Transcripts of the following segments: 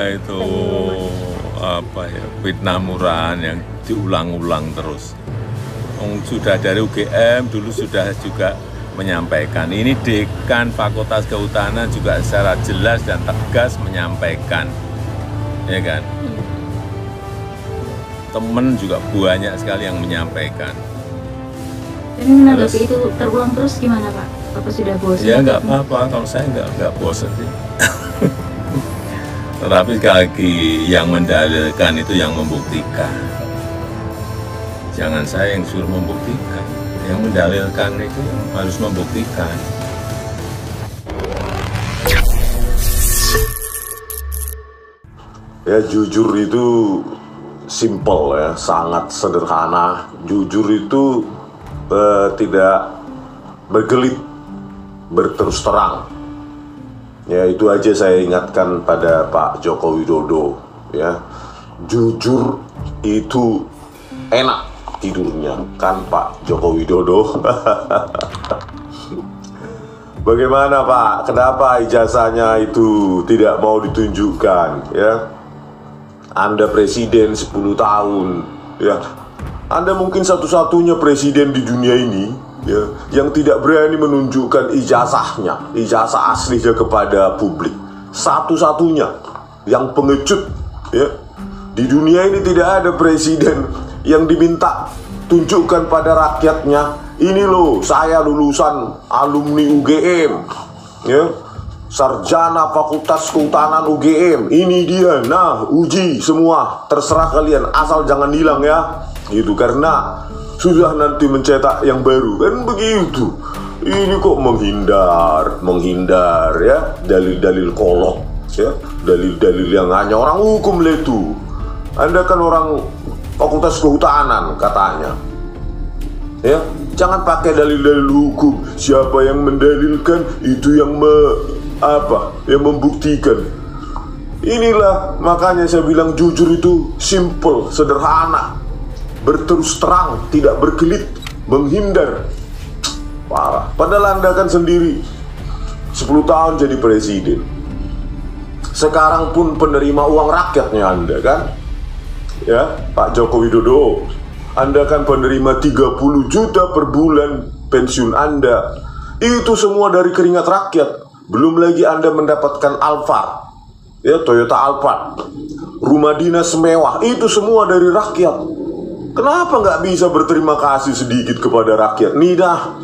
itu apa ya, fitnah murahan yang diulang-ulang terus. Sudah dari UGM dulu sudah juga menyampaikan. Ini Dekan Fakultas Kehutanan juga secara jelas dan tegas menyampaikan, ya kan? Temen juga banyak sekali yang menyampaikan. Tapi menanggapi itu terulang terus gimana Pak? Apa sudah bosan? Ya nggak apa-apa, kalau saya nggak bosan sih. Tetapi sekali lagi yang mendalilkan itu yang membuktikan. Jangan saya yang suruh membuktikan. Yang mendalilkan itu harus membuktikan. Ya jujur itu simple ya, sangat sederhana. Jujur itu tidak bergelit, berterus terang. Ya itu aja saya ingatkan pada Pak Joko Widodo ya. Jujur itu enak tidurnya kan Pak Joko Widodo. Bagaimana Pak? Kenapa ijazahnya itu tidak mau ditunjukkan ya? Anda presiden 10 tahun ya. Anda mungkin satu-satunya presiden di dunia ini ya, yang tidak berani menunjukkan ijazahnya, ijazah aslinya kepada publik. Satu-satunya yang pengecut ya. Di dunia ini tidak ada presiden yang diminta tunjukkan pada rakyatnya, ini loh saya lulusan alumni UGM ya, sarjana Fakultas Kehutanan UGM, ini dia, nah uji semua, terserah kalian, asal jangan hilang ya, gitu, karena sudah nanti mencetak yang baru, kan begitu. Ini kok menghindar ya, dalil-dalil kolot ya, dalil-dalil yang hanya orang hukum itu. Anda kan orang Fakultas Kehutanan katanya ya, jangan pakai dalil-dalil hukum. Siapa yang mendalilkan itu yang yang membuktikan. Inilah makanya saya bilang jujur itu simple, sederhana, berterus terang, tidak berkelit, menghindar. Parah. Padahal Anda kan sendiri 10 tahun jadi presiden. Sekarang pun penerima uang rakyatnya Anda kan. Ya, Pak Joko Widodo, Anda kan penerima 30 juta per bulan pensiun Anda. Itu semua dari keringat rakyat. Belum lagi Anda mendapatkan Alphard, ya, Toyota Alphard, rumah dinas mewah, itu semua dari rakyat. Kenapa nggak bisa berterima kasih sedikit kepada rakyat? Nih dah,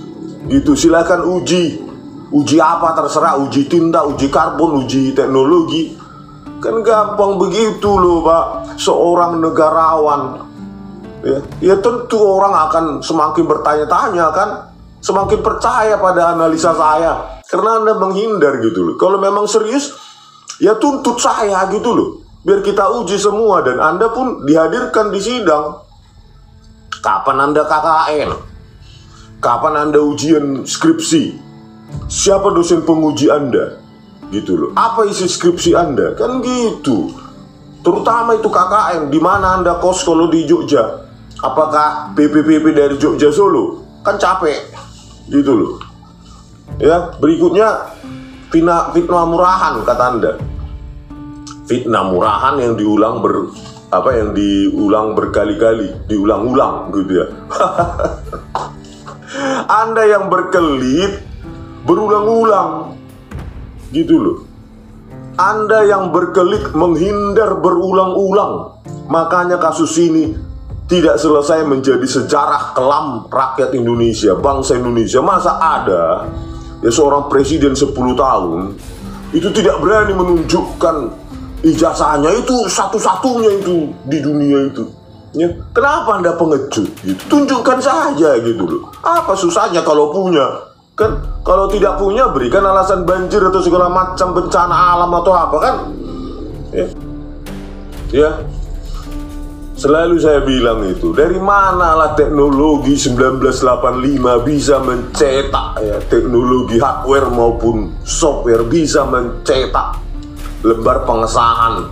gitu, silakan uji. Uji apa terserah, uji tinta, uji karbon, uji teknologi. Kan gampang begitu loh Pak. Seorang negarawan ya tentu orang akan semakin bertanya-tanya kan, semakin percaya pada analisa saya. Karena Anda menghindar gitu loh. Kalau memang serius, ya tuntut saya gitu loh. Biar kita uji semua dan Anda pun dihadirkan di sidang. Kapan Anda KKN? Kapan Anda ujian skripsi? Siapa dosen penguji Anda? Gitu loh. Apa isi skripsi Anda? Kan gitu. Terutama itu KKN. Di mana Anda kos kalau di Jogja? Apakah PPPP dari Jogja Solo? Kan capek. Gitu loh. Ya, berikutnya fitnah murahan kata Anda. Fitnah murahan yang diulang berkali-kali, diulang-ulang gitu ya. Anda yang berkelit berulang-ulang. Gitu loh. Anda yang berkelit menghindar berulang-ulang. Makanya kasus ini tidak selesai menjadi sejarah kelam rakyat Indonesia, bangsa Indonesia. Masa ada ya seorang presiden 10 tahun itu tidak berani menunjukkan ijazahnya, itu satu-satunya itu di dunia itu ya. Kenapa Anda pengecut gitu? Tunjukkan saja gitu loh. Apa susahnya kalau punya? Kan kalau tidak punya berikan alasan banjir atau segala macam bencana alam atau apa kan ya. Selalu saya bilang itu, dari manalah teknologi 1985 bisa mencetak ya, teknologi hardware maupun software bisa mencetak lembar pengesahan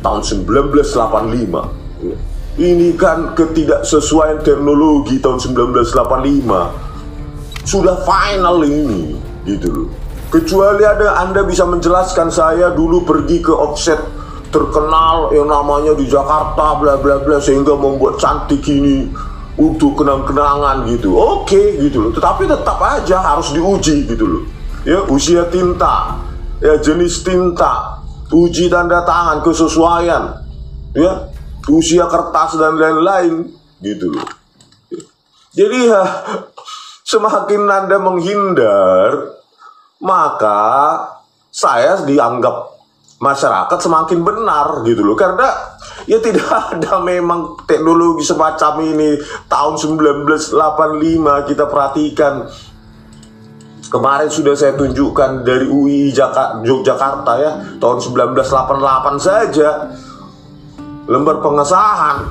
tahun 1985. Ini kan ketidaksesuaian teknologi tahun 1985 sudah final ini gitu loh. Kecuali Anda bisa menjelaskan saya dulu pergi ke offset terkenal yang namanya di Jakarta bla bla bla sehingga membuat cantik ini untuk kenang-kenangan gitu. Oke gitu loh. Tetapi tetap aja harus diuji gitu loh. Ya, usia tinta, ya jenis tinta, uji tanda tangan, kesesuaian, ya, usia kertas dan lain-lain gitu loh. Jadi ya semakin Anda menghindar, maka saya dianggap masyarakat semakin benar gitu loh. Karena ya tidak ada memang teknologi semacam ini. Tahun 1985 kita perhatikan, kemarin sudah saya tunjukkan dari UI Yogyakarta ya, tahun 1988 saja lembar pengesahan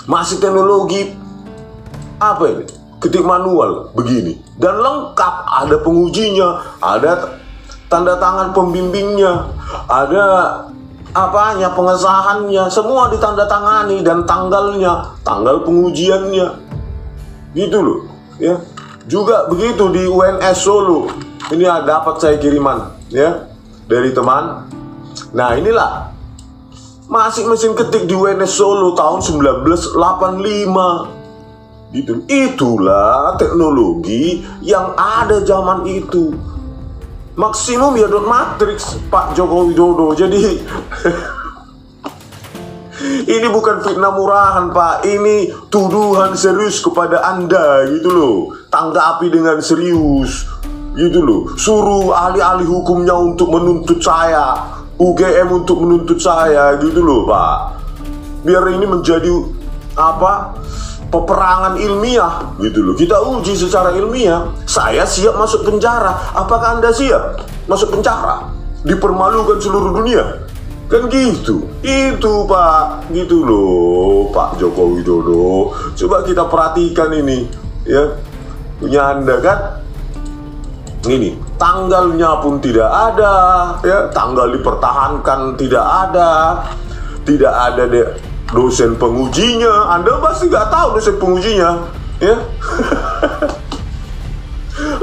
masih teknologi apa ini? Ketik manual begini dan lengkap, ada pengujinya, ada tanda tangan pembimbingnya, ada apanya pengesahannya, semua ditandatangani dan tanggalnya, tanggal pengujiannya, gitu loh, ya. Juga begitu di UNS Solo. Ini dapat saya kiriman, ya, dari teman. Nah inilah masih mesin ketik di UNS Solo tahun 1985. Gitu. Itulah teknologi yang ada zaman itu. Maksimum ya dot matrix Pak Joko Widodo. Jadi ini bukan fitnah murahan Pak, ini tuduhan serius kepada Anda gitu loh. Tanggapi dengan serius gitu loh. Suruh ahli-ahli hukumnya untuk menuntut saya, UGM untuk menuntut saya gitu loh Pak. Biar ini menjadi apa? Peperangan ilmiah gitu loh. Kita uji secara ilmiah. Saya siap masuk penjara. Apakah Anda siap masuk penjara? Dipermalukan seluruh dunia? Kan gitu. Itu Pak, gitu loh Pak Joko Widodo. Coba kita perhatikan ini, ya. Punya Anda kan? Ini tanggalnya pun tidak ada, ya. Tanggal dipertahankan tidak ada. Tidak ada dosen pengujinya. Anda pasti nggak tahu dosen pengujinya, ya.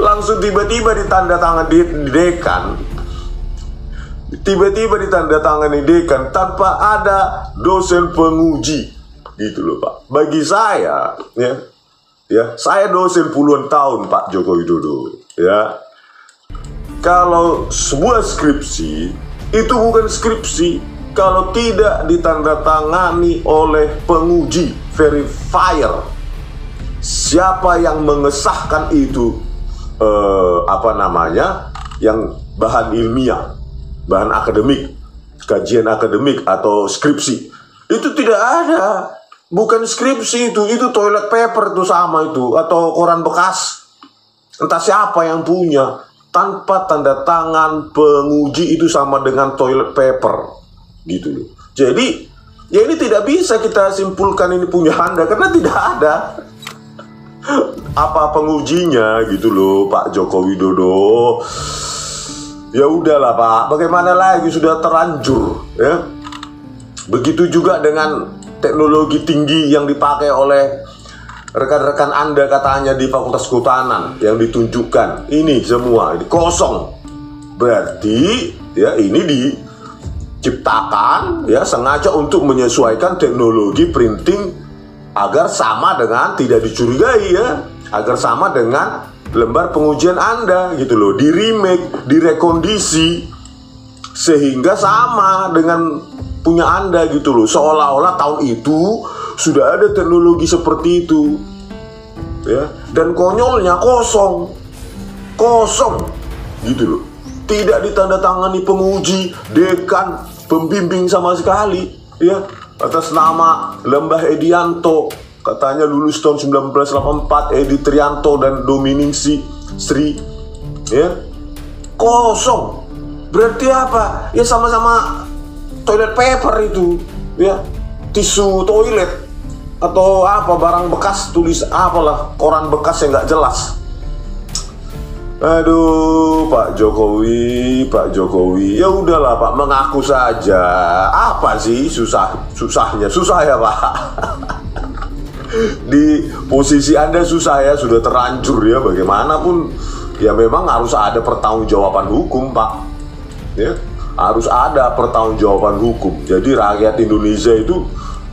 Langsung tiba-tiba ditandatangan di dekan, tiba-tiba ditandatangani dekan tanpa ada dosen penguji, gitu loh Pak. Bagi saya, ya, saya dosen puluhan tahun Pak Joko Widodo, ya. Kalau sebuah skripsi itu bukan skripsi kalau tidak ditandatangani oleh penguji, verifier. Siapa yang mengesahkan itu yang bahan ilmiah, bahan akademik, kajian akademik atau skripsi. Itu tidak ada. Bukan skripsi itu toilet paper itu sama itu, atau koran bekas. Entah siapa yang punya. Tanpa tanda tangan penguji itu sama dengan toilet paper. Gitu loh. Jadi ya ini tidak bisa kita simpulkan ini punya Anda karena tidak ada apa pengujinya gitu loh Pak Joko Widodo. Ya udahlah Pak, bagaimana lagi, sudah terlanjur ya. Begitu juga dengan teknologi tinggi yang dipakai oleh rekan-rekan Anda katanya di Fakultas Kehutanan yang ditunjukkan. Ini semua ini kosong. Berarti ya ini diciptakan ya sengaja untuk menyesuaikan teknologi printing agar sama dengan, tidak dicurigai ya, agar sama dengan lembar pengujian Anda gitu loh, di remake, direkondisi sehingga sama dengan punya Anda gitu loh, seolah-olah tahun itu sudah ada teknologi seperti itu ya. Dan konyolnya kosong gitu loh, tidak ditandatangani penguji, dekan, pembimbing sama sekali ya, atas nama Lembah Edianto, katanya lulus tahun 1984, Edi Trianto dan Dominingsi Sri ya. Kosong. Berarti apa? Ya sama-sama toilet paper itu ya, tisu toilet atau apa, barang bekas, tulis apalah, koran bekas yang nggak jelas. Aduh Pak Jokowi, ya udahlah Pak, mengaku saja. Apa sih susahnya? Susah ya Pak. Di posisi Anda susah ya, sudah terlanjur ya, bagaimanapun ya memang harus ada pertanggungjawaban hukum Pak ya. harus ada pertanggungjawaban hukum. Jadi rakyat Indonesia itu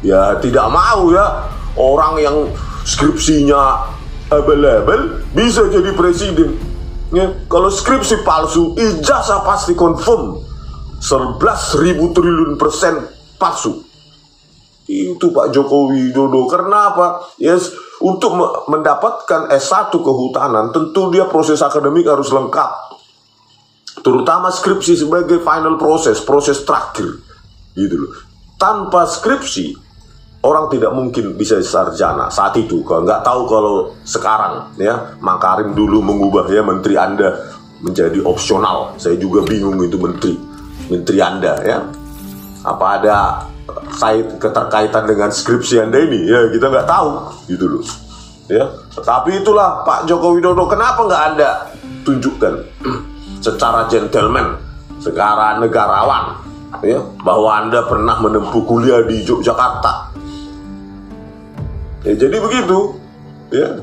ya tidak mau ya orang yang skripsinya abal-abal bisa jadi presiden. Ya, kalau skripsi palsu, ijazah pasti confirm 11.000 triliun % palsu. Itu Pak Joko Widodo. Kenapa? Yes, untuk mendapatkan S1 kehutanan tentu dia proses akademik harus lengkap. Terutama skripsi sebagai final proses terakhir, gitu loh. Tanpa skripsi, orang tidak mungkin bisa sarjana saat itu. Kalau nggak tahu kalau sekarang, ya Makarim dulu mengubah ya menteri Anda menjadi opsional. Saya juga bingung itu menteri Anda, ya. Apa ada keterkaitan dengan skripsi Anda ini? Ya kita nggak tahu, gitu loh. Ya, tapi itulah Pak Joko Widodo. Kenapa nggak Anda tunjukkan secara gentleman, secara negarawan, ya, bahwa Anda pernah menempuh kuliah di Yogyakarta? Ya, jadi begitu, ya.